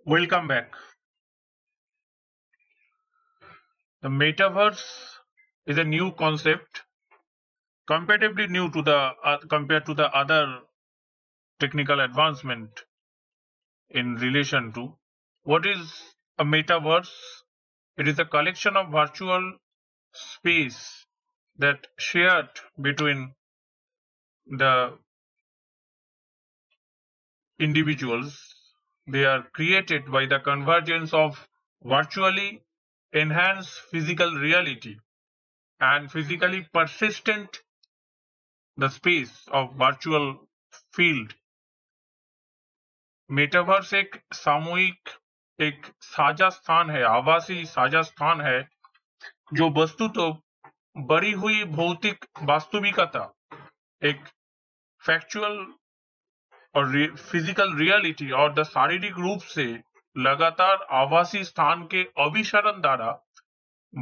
Welcome back. The metaverse is a new concept, comparatively new to the compared to the other technical advancement in relation to what is a metaverse. It is a collection of virtual space that shared between the individuals. They are created by the convergence of virtually enhanced physical reality and physically persistent the space of virtual field metaverse एक सामूहिक एक साझा स्थान है, आभासी साझा स्थान है जो वस्तुतः बड़ी हुई भौतिक वास्तविकता, एक फैक्चुअल और फिजिकल रियलिटी और द शारीरिक रूप से लगातार आभासी स्थान के अभिसरण द्वारा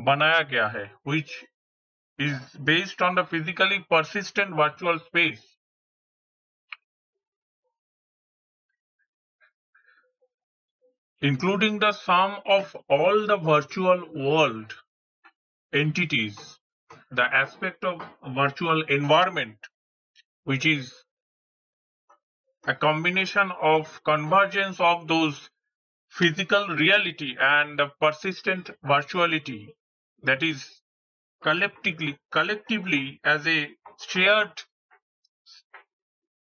बनाया गया है, which is based on the physically persistent virtual space. Including the sum of all the virtual world entities, the aspect of virtual environment, which is a combination of convergence of those physical reality and the persistent virtuality that is collectively as a shared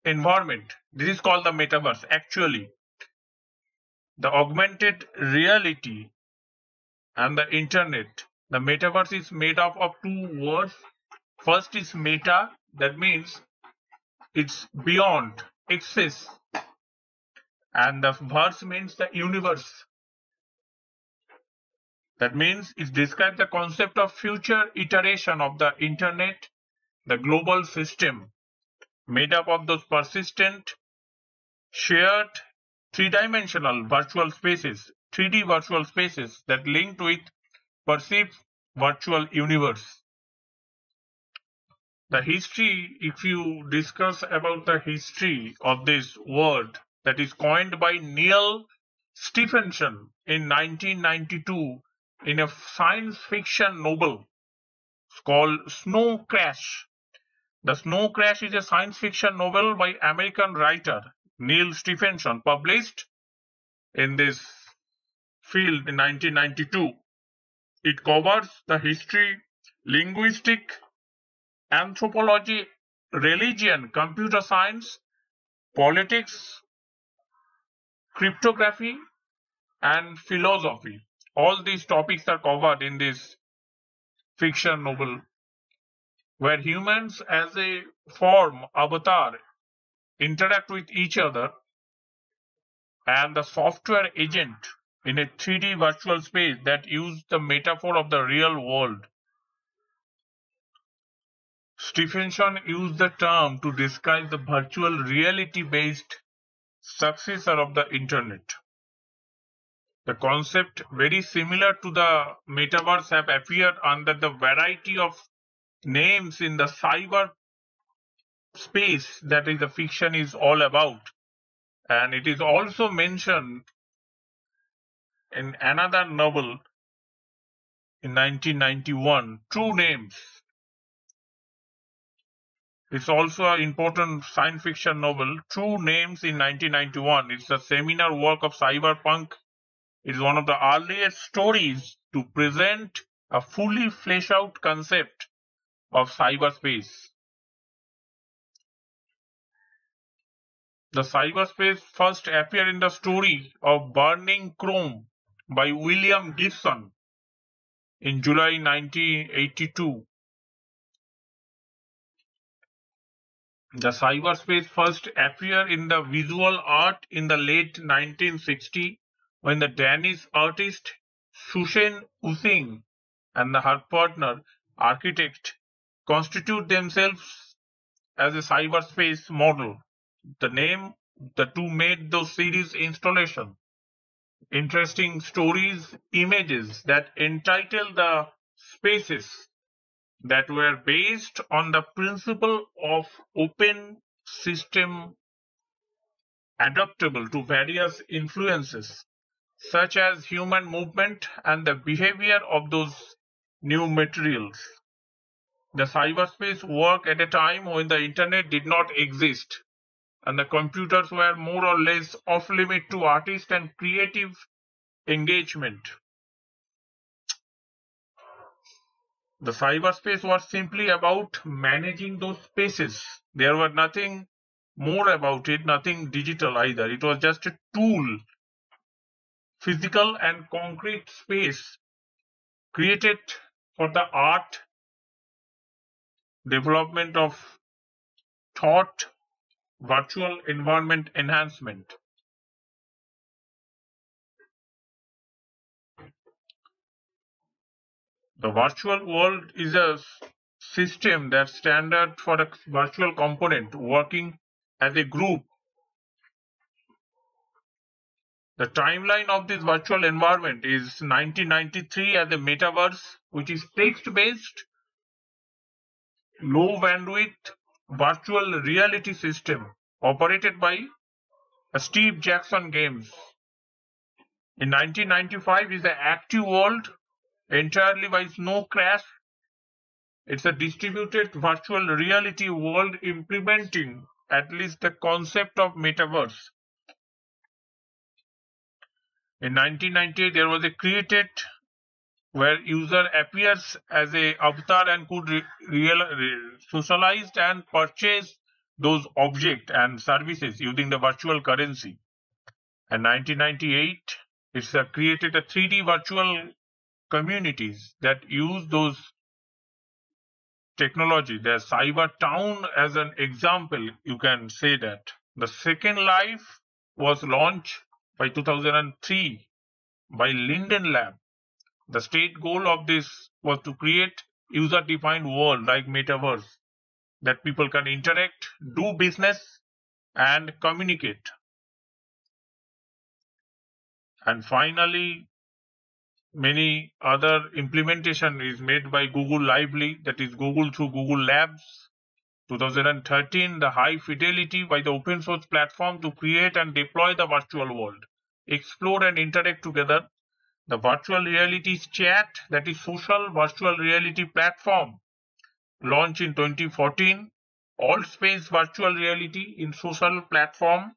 environment. This is called the metaverse. Actually, the augmented reality and the internet. The metaverse is made up of two words. First is meta, that means it's beyond, excess, and the verse means the universe. That means it describes the concept of future iteration of the internet, the global system, made up of those persistent, shared, three-dimensional virtual spaces, 3D virtual spaces that linked with perceived virtual universe. The history, if you discuss about the history of this word that is coined by Neil Stephenson in 1992 in a science fiction novel called Snow Crash. The Snow Crash is a science fiction novel by American writer Neil Stephenson, published in this field in 1992. It covers the history, linguistic, anthropology, religion, computer science, politics, cryptography, and philosophy. All these topics are covered in this fiction novel, where humans as a form, avatar, interact with each other and the software agent in a 3D virtual space that use the metaphor of the real world. Stephenson used the term to describe the virtual reality-based successor of the internet. The concept, very similar to the metaverse, have appeared under the variety of names in the cyber space that is the fiction is all about. And it is also mentioned in another novel in 1991, True Names. It's also an important science fiction novel, True Names in 1991. It's a seminal work of cyberpunk. It's one of the earliest stories to present a fully fleshed out concept of cyberspace. The cyberspace first appeared in the story of Burning Chrome by William Gibson in July 1982. The cyberspace first appeared in the visual art in the late 1960s when the Danish artist Susan Using and her partner architect constitute themselves as a cyberspace model. The two made those series installation. Interesting stories, images that entitle the spaces that were based on the principle of open system adaptable to various influences such as human movement and the behavior of those new materials. The cyberspace worked at a time when the internet did not exist, and the computers were more or less off limit to artists and creative engagement. The cyberspace was simply about managing those spaces. There was nothing more about it, nothing digital either. It was just a tool, physical and concrete space created for the art, development of thought, virtual environment enhancement. The virtual world is a system that's standard for a virtual component working as a group. The timeline of this virtual environment is 1993 as a metaverse, which is text-based, low-bandwidth virtual reality system operated by Steve Jackson Games. In 1995 is the active world entirely by Snow Crash. It's a distributed virtual reality world implementing at least the concept of metaverse. In 1998, there was a created where user appears as a avatar and could socialize and purchase those objects and services using the virtual currency. In 1998, it's created a 3D virtual communities that use those technology. The cyber town as an example, you can say that. The Second Life was launched by 2003 by Linden Lab. The state goal of this was to create user-defined world like metaverse that people can interact, do business, and communicate. And finally, many other implementation is made by Google Lively, that is Google through Google Labs. 2013, the high fidelity by the open source platform to create and deploy the virtual world, explore and interact together. The virtual realities chat, that is social virtual reality platform, launched in 2014. All space virtual reality in social platform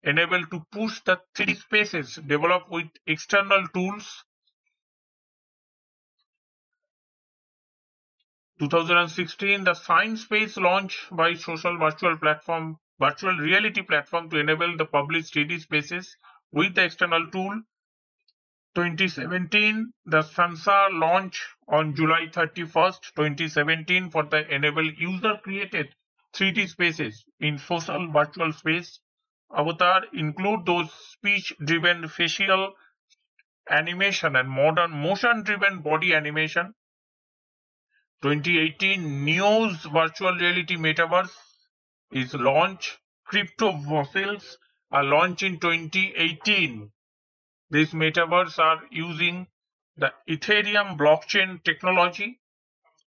enabled to push the 3D spaces developed with external tools. 2016, the Science Space launched by social virtual reality platform to enable the public 3D spaces with the external tool. 2017, the Sansa launch on July 31st, 2017 for the enable user-created 3D spaces in social virtual space. Avatar include those speech-driven facial animation and modern motion-driven body animation. 2018, Neo's virtual reality metaverse is launched. Crypto fossils are launched in 2018. These metaverse are using the Ethereum blockchain technology.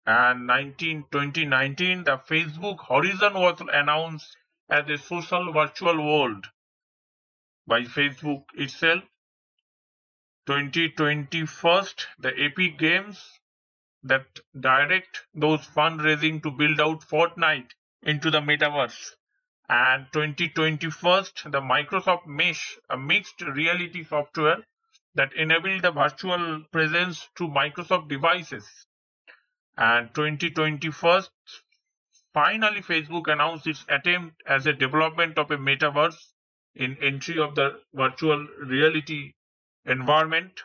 And 2019, the Facebook Horizon was announced as a social virtual world by Facebook itself. 2021, the Epic Games that direct those fundraising to build out Fortnite into the metaverse. And 2021, the Microsoft Mesh, a mixed reality software that enabled the virtual presence to Microsoft devices. And 2021, finally Facebook announced its attempt as a development of a metaverse in entry of the virtual reality environment.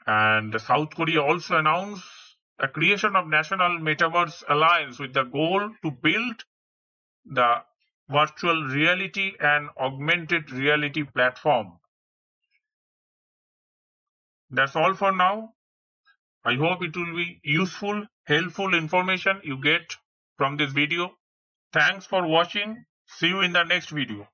And South Korea also announced a creation of National Metaverse Alliance with the goal to build the virtual reality and augmented reality platform. That's all for now. I hope it will be useful, helpful information you get from this video. Thanks for watching. See you in the next video.